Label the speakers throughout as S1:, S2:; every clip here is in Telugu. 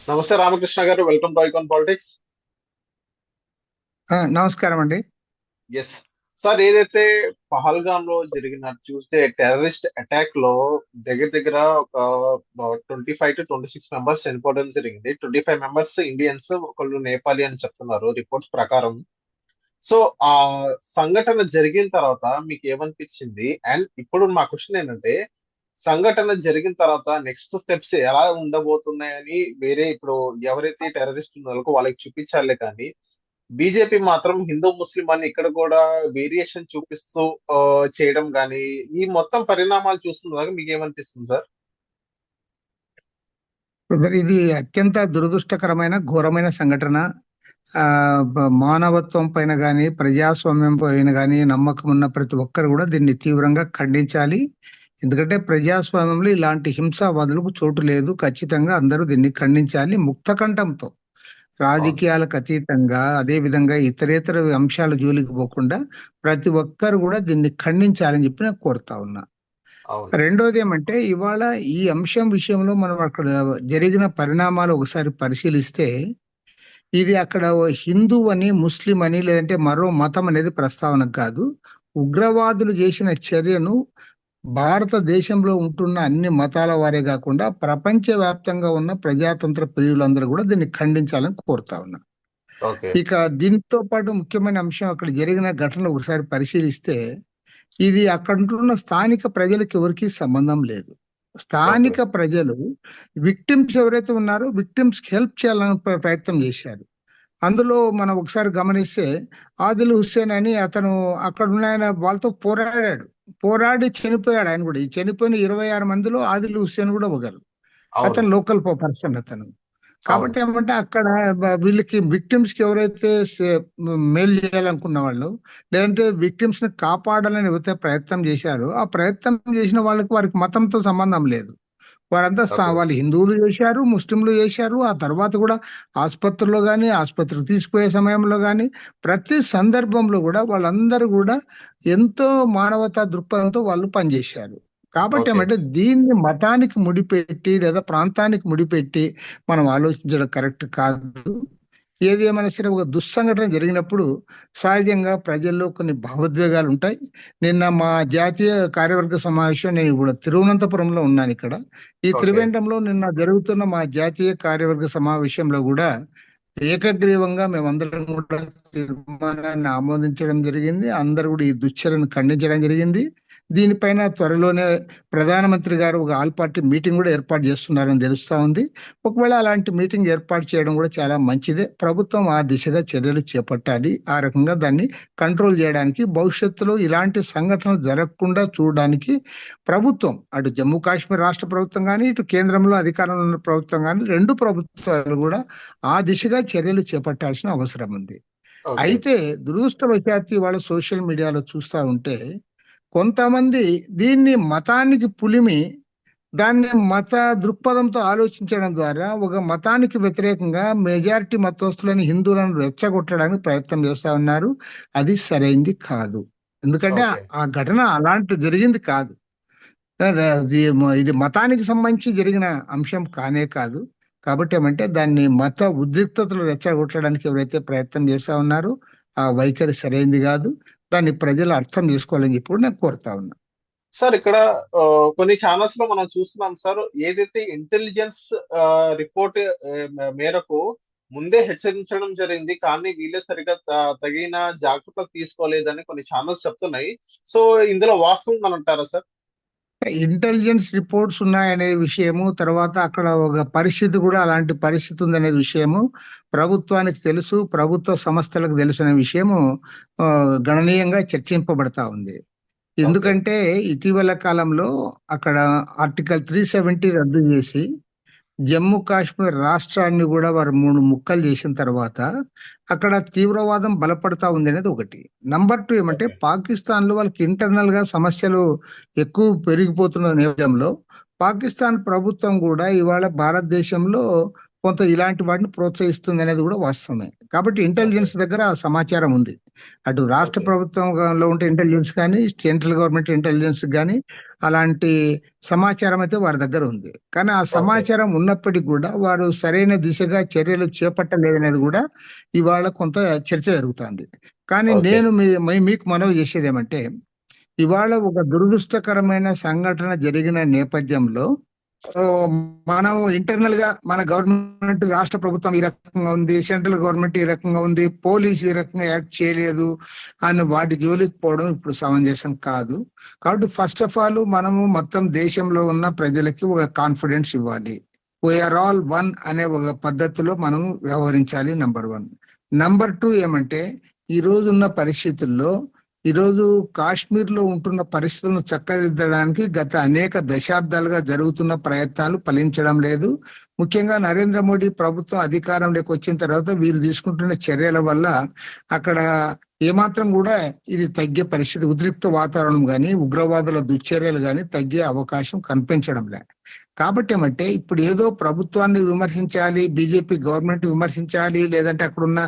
S1: నమస్తే రామకృష్ణ గారు, వెల్కమ్ టు ఐకాన్ పాలిటిక్స్.
S2: నమస్కారం అండి.
S1: ఎస్ సార్, ఏదైతే పహల్గామ్ లో జరిగిన ట్యూస్డే టెర్రరిస్ట్ అటాక్ లో దగ్గర దగ్గర ఒక 25 to 26 మెంబర్స్ చనిపోవడం జరిగింది. 25 మెంబర్స్ ఇండియన్స్, ఒకళ్ళు నేపాలి అని చెప్తున్నారు రిపోర్ట్స్ ప్రకారం. సో ఆ సంఘటన జరిగిన తర్వాత మీకు ఏమనిపించింది? అండ్ ఇప్పుడు మా క్వశ్చన్ ఏంటంటే, సంఘటన జరిగిన తర్వాత నెక్స్ట్ స్టెప్స్ ఎలా ఉండబోతున్నాయని వేరే ఇప్పుడు ఎవరైతే టెర్రరిస్ట్ ఉన్నారో వాళ్ళకి చూపించాలే కానీ, బీజేపీ మాత్రం హిందూ ముస్లిం అని ఇక్కడ కూడా వేరియేషన్ చూపిస్తూ ఆ, చేయడం కానీ, ఈ మొత్తం పరిణామాలు చూస్తున్నారు, మీకు ఏమనిపిస్తుంది సార్?
S2: మరి ఇది అత్యంత దురదృష్టకరమైన ఘోరమైన సంఘటన. మానవత్వం పైన కానీ ప్రజాస్వామ్యం పైన కానీ నమ్మకం ఉన్న ప్రతి ఒక్కరు కూడా దీన్ని తీవ్రంగా ఖండించాలి. ఎందుకంటే ప్రజాస్వామ్యంలో ఇలాంటి హింసావాదులకు చోటు లేదు. ఖచ్చితంగా అందరూ దీన్ని ఖండించాలి ముక్త కంఠంతో,
S1: అవును.
S2: రాజకీయాలకు అతీతంగా, అదే విధంగా ఇతరేతర అంశాల జోలికి పోకుండా ప్రతి ఒక్కరు కూడా దీన్ని ఖండించాలని చెప్పి నేను కోరుతా ఉన్నా.
S1: అవును.
S2: రెండోది ఏమంటే, ఇవాళ ఈ అంశం విషయంలో మనం అక్కడ జరిగిన పరిణామాలు ఒకసారి పరిశీలిస్తే, ఇది అక్కడ హిందూ అని, ముస్లిం అని, లేదంటే మరో మతం అనేది ప్రస్తావన కాదు. ఉగ్రవాదులు చేసిన చర్యను భారతదేశంలో ఉంటున్న అన్ని మతాల వారే కాకుండా ప్రపంచ వ్యాప్తంగా ఉన్న ప్రజాతంత్ర ప్రియులందరూ కూడా దీన్ని ఖండించాలని కోరుతా ఉన్నా.
S1: ఓకే.
S2: ఇక దీంతో పాటు ముఖ్యమైన అంశం, అక్కడ జరిగిన ఘటనలు ఒకసారి పరిశీలిస్తే, ఇది అక్కడ ఉంటున్న స్థానిక ప్రజలకు ఎవరికీ సంబంధం లేదు.
S1: ఓకే.
S2: స్థానిక ప్రజలు విక్టిమ్స్ ఎవరైతే ఉన్నారో విక్టిమ్స్ కి హెల్ప్ చేయాలని ప్రయత్నం చేశారు. అందులో మనం ఒకసారి గమనిస్తే, ఆదిల్ హుస్సేన్ అని అతను అక్కడ ఉన్న ఆయన వాళ్ళతో పోరాడాడు. పోరాడి చనిపోయాడు ఆయన కూడా. ఈ చనిపోయిన 26 మందిలో ఆదిల్ హుస్సేన్ కూడా ఒకరు.
S1: అవును.
S2: అతను లోకల్ పర్సన్ అతను.
S1: అవును.
S2: కాబట్టి ఏమంటే అక్కడ వీళ్ళకి విక్టిమ్స్ కి ఎవరైతే మేలు చేయాలనుకున్న వాళ్ళు, లేదంటే విక్టిమ్స్ ని కాపాడాలని ఎవరైతే ప్రయత్నం చేశారో, ఆ ప్రయత్నం చేసిన వాళ్ళకి వారికి మతంతో సంబంధం లేదు. వారంతా
S1: ఓకే.
S2: వాళ్ళు హిందువులు చేశారు, ముస్లింలు చేశారు. ఆ తర్వాత కూడా ఆసుపత్రుల్లో కానీ, ఆసుపత్రికి తీసుకుపోయే సమయంలో కానీ, ప్రతి సందర్భంలో కూడా వాళ్ళందరూ కూడా ఎంతో మానవతా దృక్పథంతో వాళ్ళు పనిచేశారు. కాబట్టి
S1: ఓకే.
S2: ఏమంటే, దీన్ని మతానికి ముడిపెట్టి లేదా ప్రాంతానికి ముడిపెట్టి మనం ఆలోచించడం కరెక్ట్ కాదు. ఏది ఏమైనా సరే, ఒక దుస్సంఘటన జరిగినప్పుడు సహజంగా ప్రజల్లో కొన్ని భావోద్వేగాలు ఉంటాయి. నిన్న మా జాతీయ కార్యవర్గ సమావేశం, నేను ఇప్పుడు తిరువనంతపురంలో ఉన్నాను ఇక్కడ. ఈ
S1: ఓకే.
S2: త్రివేంద్రంలో నిన్న జరుగుతున్న మా జాతీయ కార్యవర్గ సమావేశంలో కూడా ఏకగ్రీవంగా మేమందరం కూడా తీర్మానాన్ని ఆమోదించడం జరిగింది. అందరూ కూడా ఈ దుశ్చర్యను ఖండించడం జరిగింది. దీనిపైన త్వరలోనే ప్రధానమంత్రి గారు ఒక ఆల్ పార్టీ మీటింగ్ కూడా ఏర్పాటు చేస్తున్నారని తెలుస్తా ఉంది. ఒకవేళ అలాంటి మీటింగ్ ఏర్పాటు చేయడం కూడా చాలా మంచిదే. ప్రభుత్వం ఆ దిశగా చర్యలు చేపట్టాలి. ఆ రకంగా దాన్ని కంట్రోల్ చేయడానికి, భవిష్యత్తులో ఇలాంటి సంఘటనలు జరగకుండా చూడడానికి ప్రభుత్వం, అటు జమ్మూ కాశ్మీర్ రాష్ట్ర ప్రభుత్వం కానీ, ఇటు కేంద్రంలో అధికారంలో ఉన్న ప్రభుత్వం కానీ, రెండు ప్రభుత్వాలు కూడా ఆ దిశగా చర్యలు చేపట్టాల్సిన అవసరం ఉంది.
S1: ఓకే.
S2: అయితే దురదృష్టవశాత్తు ఇవాళ సోషల్ మీడియాలో చూస్తా ఉంటే, కొంతమంది దీన్ని మతానికి పులిమి, దాన్ని మత దృక్పథంతో ఆలోచించడం ద్వారా ఒక మతానికి వ్యతిరేకంగా మెజారిటీ మతస్థులని, హిందువులను రెచ్చగొట్టడానికి ప్రయత్నం చేస్తా ఉన్నారు. అది సరైంది కాదు. ఎందుకంటే
S1: ఓకే.
S2: ఆ ఘటన అలాంటి జరిగింది కాదు. ఇది మతానికి సంబంధించి జరిగిన అంశం కానే కాదు. కాబట్టి ఏమంటే, దాన్ని మత ఉద్రిక్తతలు రెచ్చగొట్టడానికి ఎవరైతే ప్రయత్నం చేస్తా ఉన్నారో ఆ వైఖరి సరైంది కాదు. దాన్ని ప్రజలు అర్థం చేసుకోవాలని చెప్పి కూడా నేను కోరుతా ఉన్నా.
S1: సార్, ఇక్కడ ఆ, కొన్ని ఛానల్స్ లో మనం చూస్తున్నాం సార్, ఏదైతే ఇంటెలిజెన్స్ రిపోర్ట్ మేరకు ముందే హెచ్చరించడం జరిగింది, కానీ వీళ్ళే సరిగా తగిన జాగ్రత్తలు తీసుకోలేదని కొన్ని ఛానల్స్ చెప్తున్నాయి. సో ఇందులో వాస్తవం అని అంటారా సార్?
S2: ఇంటెలిజెన్స్ రిపోర్ట్స్ ఉన్నాయనే విషయము, తర్వాత అక్కడ ఒక పరిస్థితి కూడా అలాంటి పరిస్థితి ఉందనే విషయము ప్రభుత్వానికి తెలుసు, ప్రభుత్వ సంస్థలకు తెలుసు అనే విషయము ఆ, గణనీయంగా చర్చింపబడతా ఉంది.
S1: ఓకే.
S2: ఎందుకంటే ఇటీవల కాలంలో అక్కడ ఆర్టికల్ 370 రద్దు చేసి జమ్మూ కాశ్మీర్ రాష్ట్రాన్ని కూడా వారు మూడు ముక్కలు చేసిన తర్వాత అక్కడ తీవ్రవాదం బలపడతా ఉంది అనేది ఒకటి. నంబర్ 2 ఏమంటే,
S1: ఓకే.
S2: పాకిస్తాన్ లో వాళ్ళకి ఇంటర్నల్ గా సమస్యలు ఎక్కువ పెరిగిపోతున్న నేపథ్యంలో పాకిస్తాన్ ప్రభుత్వం కూడా ఇవాళ భారతదేశంలో కొంత ఇలాంటి వాటిని ప్రోత్సహిస్తుంది అనేది కూడా వాస్తవమే. కాబట్టి ఇంటెలిజెన్స్ దగ్గర ఆ సమాచారం ఉంది. అటు రాష్ట్ర
S1: ఓకే
S2: ప్రభుత్వంలో ఉంటే ఇంటెలిజెన్స్ కానీ, సెంట్రల్ గవర్నమెంట్ ఇంటెలిజెన్స్ కానీ అలాంటి సమాచారం అయితే వారి దగ్గర ఉంది. కానీ ఆ
S1: ఓకే
S2: సమాచారం ఉన్నప్పటికీ కూడా వారు సరైన దిశగా చర్యలు చేపట్టలేదనేది కూడా ఇవాళ కొంత చర్చ జరుగుతుంది. కానీ
S1: ఓకే
S2: నేను మీకు మనవి చేసేది ఏమంటే, ఇవాళ ఒక దురదృష్టకరమైన సంఘటన జరిగిన నేపథ్యంలో ఆ, మనం ఇంటర్నల్ గా మన గవర్నమెంట్, రాష్ట్ర ప్రభుత్వం ఈ రకంగా ఉంది, సెంట్రల్ గవర్నమెంట్ ఈ రకంగా ఉంది, పోలీస్ ఈ రకంగా యాక్ట్ చేయలేదు అని వాటి జోలికి పోవడం ఇప్పుడు సమంజసం కాదు. కాబట్టి ఫస్ట్ ఆఫ్ ఆల్ మనము మొత్తం దేశంలో ఉన్న ప్రజలకి ఒక కాన్ఫిడెన్స్ ఇవ్వాలి. వీఆర్ ఆల్ వన్ అనే ఒక పద్ధతిలో మనం వ్యవహరించాలి. నంబర్ 1. నంబర్ 2 ఏమంటే, ఈ రోజు ఉన్న పరిస్థితుల్లో ఈరోజు కాశ్మీర్ లో ఉంటున్న పరిస్థితులను చక్కదిద్దడానికి గత అనేక దశాబ్దాలుగా జరుగుతున్న ప్రయత్నాలు ఫలించడం లేదు. ముఖ్యంగా నరేంద్ర మోడీ ప్రభుత్వం అధికారంలోకి వచ్చిన తర్వాత వీరు తీసుకుంటున్న చర్యల వల్ల అక్కడ ఏమాత్రం కూడా ఇది తగ్గే పరిస్థితి, ఉద్రిక్త వాతావరణం కానీ ఉగ్రవాదుల దుశ్చర్యలు కానీ తగ్గే అవకాశం కనిపించడం లేదు. కాబట్టి ఏమంటే, ఇప్పుడు ఏదో ప్రభుత్వాన్ని విమర్శించాలి, బీజేపీ గవర్నమెంట్ విమర్శించాలి, లేదంటే అక్కడున్న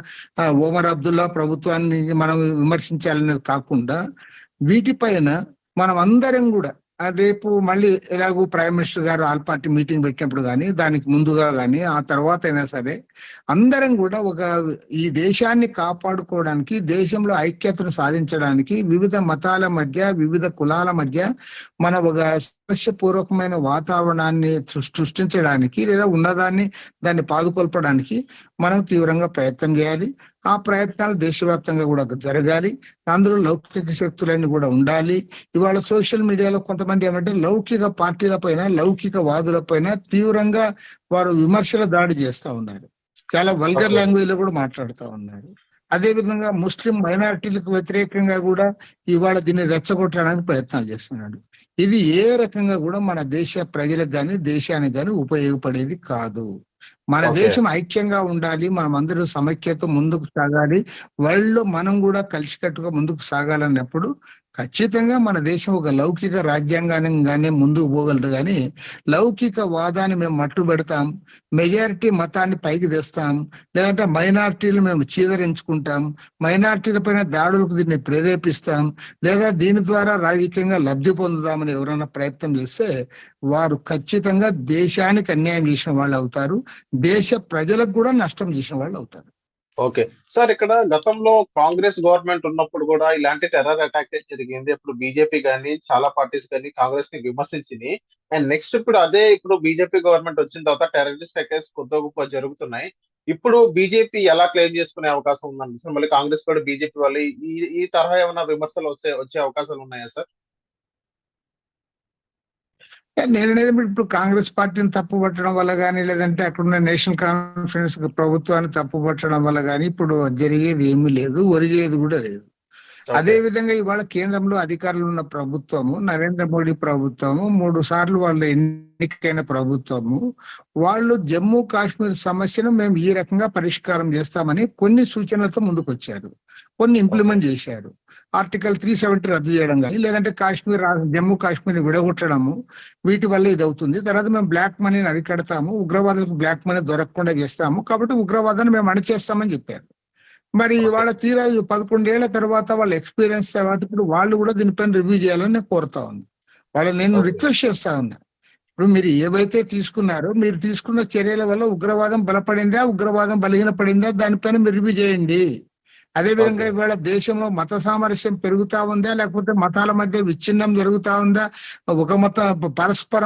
S2: ఓమర్ అబ్దుల్లా ప్రభుత్వాన్ని మనం విమర్శించాలనేది కాకుండా వీటిపైన మనం అందరం కూడా రేపు మళ్ళీ ఎలాగో ప్రైమ్ మినిస్టర్ గారు ఆల్ పార్టీ మీటింగ్ పెట్టినప్పుడు కానీ, దానికి ముందుగా కానీ, ఆ తర్వాత అయినా సరే అందరం కూడా ఈ దేశాన్ని కాపాడుకోవడానికి, దేశంలో ఐక్యతను సాధించడానికి, వివిధ మతాల మధ్య, వివిధ కులాల మధ్య మన ఒక సమస్యపూర్వకమైన వాతావరణాన్ని సృష్టించడానికి, లేదా దాన్ని పాదుకొల్పడానికి మనం తీవ్రంగా ప్రయత్నం చేయాలి. ఆ ప్రయత్నాలు దేశవ్యాప్తంగా కూడా జరగాలి. అందులో లౌకిక శక్తులన్నీ కూడా ఉండాలి. ఇవాళ సోషల్ మీడియాలో కొంతమంది ఏమంటే లౌకిక పార్టీల పైన, లౌకిక వాదుల పైన తీవ్రంగా వారు విమర్శల దాడి చేస్తా ఉన్నారు. చాలా వల్గర్
S1: ఓకే
S2: లాంగ్వేజ్ లో కూడా మాట్లాడుతూ ఉన్నారు. అదే విధంగా ముస్లిం మైనారిటీలకు వ్యతిరేకంగా కూడా ఇవాళ దీన్ని రెచ్చగొట్టడానికి ప్రయత్నాలు చేస్తున్నాడు. ఇది ఏ రకంగా కూడా మన దేశ ప్రజలకు కానీ, దేశానికి కానీ ఉపయోగపడేది కాదు. మన
S1: ఓకే
S2: దేశం ఐక్యంగా ఉండాలి, మనం అందరూ సమైక్యత ముందుకు సాగాలి, వరల్డ్ లో మనం కూడా కలిసికట్టుగా ముందుకు సాగాలన్నప్పుడు ఖచ్చితంగా మన దేశం ఒక లౌకిక రాజ్యాంగానే ముందుకు పోగలదు. కానీ లౌకిక వాదాన్ని మేము మట్టు పెడతాం, మెజారిటీ మతాన్ని పైకి తెస్తాం, లేదంటే మైనారిటీలు మేము చీదరించుకుంటాం, మైనారిటీల పైన దాడులకు దీన్ని ప్రేరేపిస్తాం, లేదా దీని ద్వారా రాజకీయంగా లబ్ధి పొందుదామని ఎవరైనా ప్రయత్నం చేస్తే వారు ఖచ్చితంగా దేశానికి అన్యాయం చేసిన వాళ్ళు అవుతారు, దేశ ప్రజలకు కూడా నష్టం చేసిన వాళ్ళు అవుతారు.
S1: ఓకే సార్, ఇక్కడ గతంలో కాంగ్రెస్ గవర్నమెంట్ ఉన్నప్పుడు కూడా ఇలాంటి టెర్రర్ అటాక్ జరిగింది. ఇప్పుడు బీజేపీ కానీ చాలా పార్టీస్ కానీ కాంగ్రెస్ ని విమర్శించింది. అండ్ నెక్స్ట్ ఇప్పుడు బీజేపీ గవర్నమెంట్ వచ్చిన తర్వాత టెర్రరిస్ట్ అటాక్స్ కొద్ది గొప్ప జరుగుతున్నాయి. ఇప్పుడు బీజేపీ ఎలా క్లెయిమ్ చేసుకునే అవకాశం ఉందండి సార్? మళ్ళీ కాంగ్రెస్ కూడా బీజేపీ వాళ్ళు ఈ ఈ తరహా ఏమైనా విమర్శలు వచ్చే అవకాశాలు ఉన్నాయా సార్?
S2: నేననేది ఇప్పుడు కాంగ్రెస్ పార్టీని తప్పు పట్టడం వల్ల కానీ, లేదంటే అక్కడున్న నేషనల్ కాన్ఫరెన్స్ ప్రభుత్వాన్ని తప్పు పట్టడం వల్ల కానీ ఇప్పుడు జరిగేది ఏమీ లేదు, ఒరిగేది కూడా లేదు. అదే
S1: ఓకే
S2: విధంగా ఇవాళ కేంద్రంలో అధికారులు ఉన్న ప్రభుత్వము, నరేంద్ర మోడీ ప్రభుత్వము, 3 సార్లు వాళ్ళ ఎన్నికైన ప్రభుత్వము, వాళ్ళు జమ్మూ కాశ్మీర్ సమస్యను మేము ఈ రకంగా పరిష్కారం చేస్తామని కొన్ని సూచనలతో ముందుకు వచ్చారు, కొన్ని
S1: ఓకే
S2: ఇంప్లిమెంట్ చేశారు. ఆర్టికల్ 370 రద్దు చేయడం కానీ, లేదంటే జమ్మూ కాశ్మీర్ విడగొట్టడము, వీటి వల్ల ఇది అవుతుంది. తర్వాత మేము బ్లాక్ మనీని అరికడతాము, ఉగ్రవాదులకు బ్లాక్ మనీ దొరకకుండా చేస్తాము, కాబట్టి ఉగ్రవాదాన్ని మేము అణిచేస్తామని చెప్పారు. మరి
S1: ఓకే
S2: వాళ్ళ తీరా 11 ఏళ్ల తర్వాత వాళ్ళ ఎక్స్పీరియన్స్ తర్వాత ఇప్పుడు వాళ్ళు కూడా దీనిపైన రివ్యూ చేయాలని నేను కోరుతా ఉన్నా. నేను
S1: ఓకే
S2: రిక్వెస్ట్ చేస్తా ఉన్నా, ఇప్పుడు మీరు ఏవైతే తీసుకున్నారో, మీరు తీసుకున్న చర్యల వల్ల ఉగ్రవాదం బలపడిందా, ఉగ్రవాదం బలహీనపడిందా, దానిపైన మీరు రివ్యూ చేయండి. అదేవిధంగా
S1: ఓకే
S2: ఇవాళ దేశంలో మత సామరస్యం పెరుగుతా ఉందా, లేకపోతే మతాల మధ్య విచ్ఛిన్నం జరుగుతా ఉందా, ఒక పరస్పర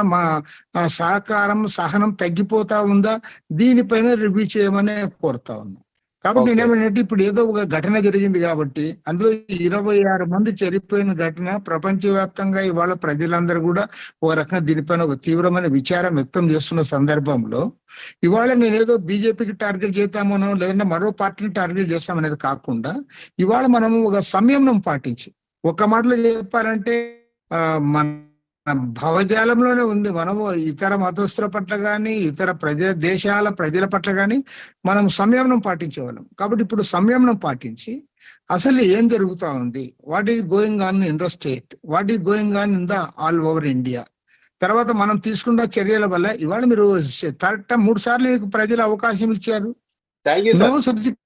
S2: సహకారం, సహనం తగ్గిపోతా ఉందా, దీనిపైన రివ్యూ చేయమని కోరుతా ఉన్నా. కాబట్టి
S1: ఓకే
S2: నేనేమంటే, ఇప్పుడు ఏదో ఒక ఘటన జరిగింది కాబట్టి అందులో 26 మంది చనిపోయిన ఘటన ప్రపంచవ్యాప్తంగా ఇవాళ ప్రజలందరూ కూడా ఒక రకంగా దీనిపైన ఒక తీవ్రమైన విచారం వ్యక్తం చేస్తున్న సందర్భంలో ఇవాళ నేనేదో బీజేపీకి టార్గెట్ చేద్దామనో, లేదంటే మరో పార్టీని టార్గెట్ చేస్తామనేది కాకుండా ఇవాళ మనము ఒక సంయమనం పాటించి, ఒక మాటలో చెప్పాలంటే మన భావజాలంలోనే ఉంది. మనము ఇతర మతస్థుల పట్ల కానీ, ఇతర దేశాల ప్రజల పట్ల కానీ మనం సంయమనం పాటించేవాళ్ళం. కాబట్టి ఇప్పుడు సంయమనం పాటించి అసలు ఏం జరుగుతా ఉంది, what is going on in the state, what is going on in the all over India, తర్వాత మనం తీసుకున్న చర్యల వల్ల ఇవాళ మీరు కరెక్ట్ 3 సార్లు మీకు ప్రజలు అవకాశం ఇచ్చారు.
S1: Thank you
S2: know
S1: sir.
S2: Subject